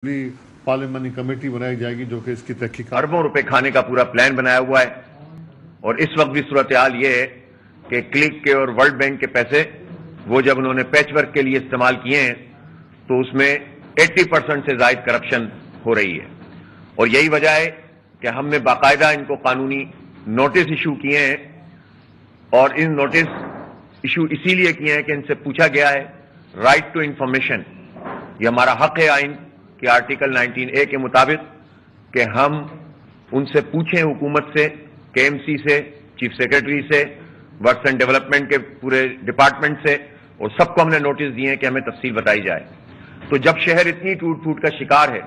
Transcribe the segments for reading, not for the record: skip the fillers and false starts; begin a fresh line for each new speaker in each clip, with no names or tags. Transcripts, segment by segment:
Parliamentary committee बनाई जाएगी जो कि इसकी तहकीकात
अरबों रुपए खाने का पूरा प्लान बनाया हुआ है। और इस वक्त भी सूरत हाल ये है कि क्लिक के और वर्ल्ड बैंक के पैसे वो जब उन्होंने पैच वर्क के लिए इस्तेमाल किए हैं तो उसमें 80% से ज्यादा करप्शन हो रही है। और यही वजह है कि हमने बाकायदा इनको कानूनी नोटिस इशू किए हैं। और इन नोटिस इशू इसीलिए किए हैं कि इनसे पूछा गया है राइट टू इंफॉर्मेशन, ये हमारा हक है आइन के आर्टिकल 19A के मुताबिक कि हम उनसे पूछें, हुकूमत से, KMC से, चीफ सेक्रेटरी से, वर्क्स एंड डेवलपमेंट के पूरे डिपार्टमेंट से, और सबको हमने नोटिस दिए हैं कि हमें तफसील बताई जाए। तो जब शहर इतनी टूट फूट का शिकार है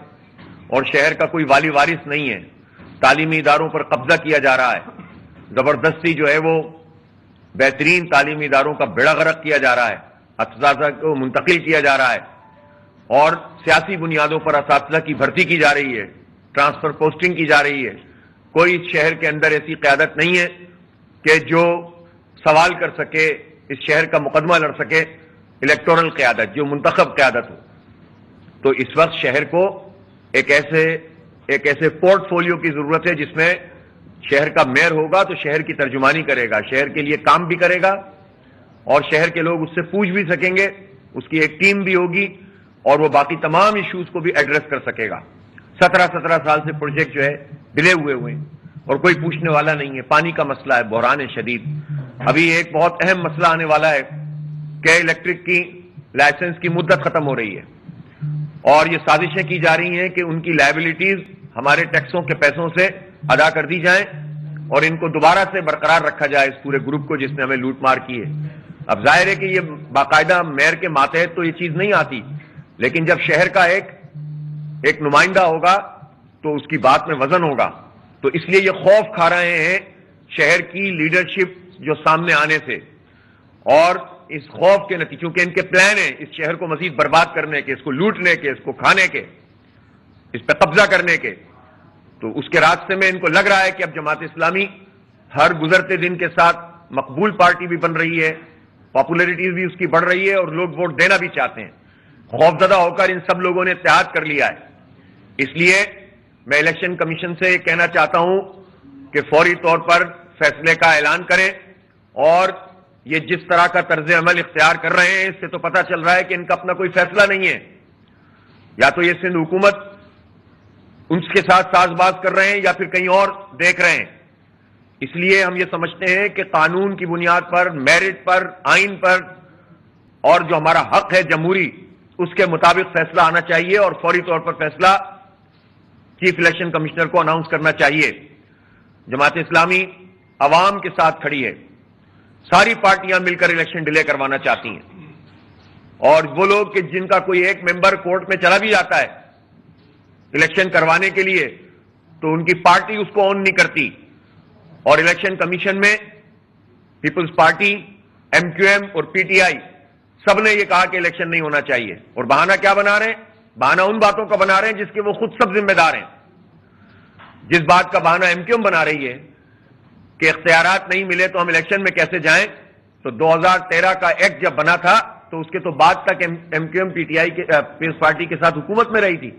और शहर का कोई वाली वारिस नहीं है, तालीमी इदारों पर कब्जा किया जा रहा है, जबरदस्ती जो है वो बेहतरीन तालीमी इदारों का बेड़ा गर्क किया जा रहा है, असातिज़ा को मुंतकिल किया जा रहा है और सियासी बुनियादों पर असातिज़ा की भर्ती की जा रही है, ट्रांसफर पोस्टिंग की जा रही है। कोई इस शहर के अंदर ऐसी क़यादत नहीं है कि जो सवाल कर सके, इस शहर का मुकदमा लड़ सके, इलेक्टोरल क़यादत जो मुंतखब क़यादत हो। तो इस वक्त शहर को एक ऐसे पोर्टफोलियो की जरूरत है जिसमें शहर का मेयर होगा तो शहर की तर्जुमानी करेगा, शहर के लिए काम भी करेगा और शहर के लोग उससे पूछ भी सकेंगे, उसकी एक टीम भी होगी और वो बाकी तमाम इश्यूज को भी एड्रेस कर सकेगा। 17 साल से प्रोजेक्ट जो है डिले हुए हैं और कोई पूछने वाला नहीं है। पानी का मसला है, बहरान है शदीद। अभी एक बहुत अहम मसला आने वाला है कि इलेक्ट्रिक की लाइसेंस की मुद्दत खत्म हो रही है और ये साजिशें की जा रही हैं कि उनकी लायबिलिटीज हमारे टैक्सों के पैसों से अदा कर दी जाएं और इनको दोबारा से बरकरार रखा जाए इस पूरे ग्रुप को जिसने हमें लूट मार की है। अब जाहिर है कि ये बाकायदा मेयर के मातहत तो ये चीज नहीं आती, लेकिन जब शहर का एक नुमाइंदा होगा तो उसकी बात में वजन होगा। तो इसलिए ये खौफ खा रहे हैं शहर की लीडरशिप जो सामने आने से, और इस खौफ के नतीजों के इनके प्लान है इस शहर को मजीद बर्बाद करने के, इसको लूटने के, इसको खाने के, इस पर कब्जा करने के। तो उसके रास्ते में इनको लग रहा है कि अब जमात इस्लामी हर गुजरते दिन के साथ मकबूल पार्टी भी बन रही है, पॉपुलैरिटी भी उसकी बढ़ रही है और लोग वोट देना भी चाहते हैं। खौफजदा होकर इन सब लोगों ने इत्तेहाद कर लिया है। इसलिए मैं इलेक्शन कमीशन से कहना चाहता हूं कि फौरी तौर पर फैसले का ऐलान करें। और ये जिस तरह का तर्ज अमल इख्तियार कर रहे हैं इससे तो पता चल रहा है कि इनका अपना कोई फैसला नहीं है। या तो ये सिंध हुकूमत उनके साथ साजबाज कर रहे हैं या फिर कहीं और देख रहे हैं। इसलिए हम ये समझते हैं कि कानून की बुनियाद पर, मेरिट पर, आइन पर और जो हमारा हक है जमहूरी, उसके मुताबिक फैसला आना चाहिए और फौरी तौर पर फैसला चीफ इलेक्शन कमिश्नर को अनाउंस करना चाहिए। जमात इस्लामी अवाम के साथ खड़ी है, सारी पार्टियां मिलकर इलेक्शन डिले करवाना चाहती हैं। और वो लोग कि जिनका कोई एक मेंबर कोर्ट में चला भी जाता है इलेक्शन करवाने के लिए तो उनकी पार्टी उसको ऑन नहीं करती। और इलेक्शन कमीशन में पीपल्स पार्टी, MQM और PTI सबने ये कहा कि इलेक्शन नहीं होना चाहिए। और बहाना क्या बना रहे हैं? बहाना उन बातों का बना रहे हैं जिसके वो खुद सब जिम्मेदार हैं। जिस बात का बहाना MQM बना रही है कि इख्तियारात नहीं मिले तो हम इलेक्शन में कैसे जाएं, तो 2013 का एक्ट जब बना था तो उसके तो बाद तक MQM PTI के पीपल्स पार्टी के साथ हुकूमत में रही थी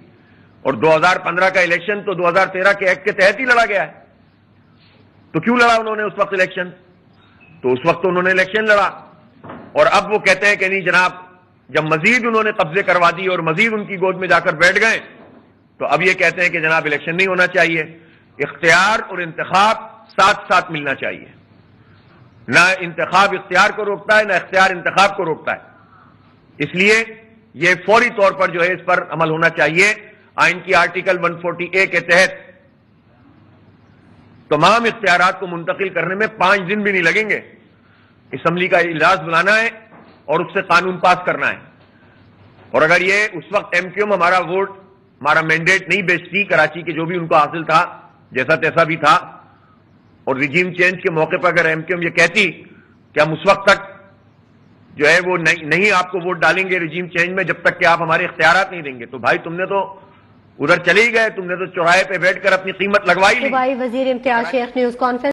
और 2015 का इलेक्शन तो 2013 के एक्ट के तहत ही लड़ा गया है। तो क्यों लड़ा उन्होंने उस वक्त इलेक्शन? तो उस वक्त तो उन्होंने इलेक्शन लड़ा और अब वो कहते हैं कि नहीं जनाब, जब मजीद उन्होंने कब्जे करवा दी और मजीद उनकी गोद में जाकर बैठ गए तो अब ये कहते हैं कि जनाब इलेक्शन नहीं होना चाहिए। इख्तियार और इंतखाब साथ साथ मिलना चाहिए। ना इंतखाब इख्तियार को रोकता है, ना इख्तियार इंतखाब को रोकता है। इसलिए ये फौरी तौर पर जो है इस पर अमल होना चाहिए। आइन की आर्टिकल 140A के तहत तमाम इख्तियारात को मुंतकिल करने में 5 दिन भी नहीं लगेंगे। असम्बली का इजलास बुलाना है और उससे कानून पास करना है। और अगर ये उस वक्त MQM हमारा वोट, हमारा मैंडेट नहीं बेचती, कराची के जो भी उनको हासिल था जैसा तैसा भी था, और रिजीम चेंज के मौके पर अगर MQM ये कहती कि हम उस वक्त तक जो है वो नहीं आपको वोट डालेंगे रिजीम चेंज में जब तक कि आप हमारे इख्तियारात नहीं देंगे, तो भाई तुमने तो उधर चले ही गए, तुमने तो चौराहे पे बैठकर अपनी कीमत लगवाई ली।
वजीर इम्तियाज शेख न्यूज़ कॉन्फ्रेंस।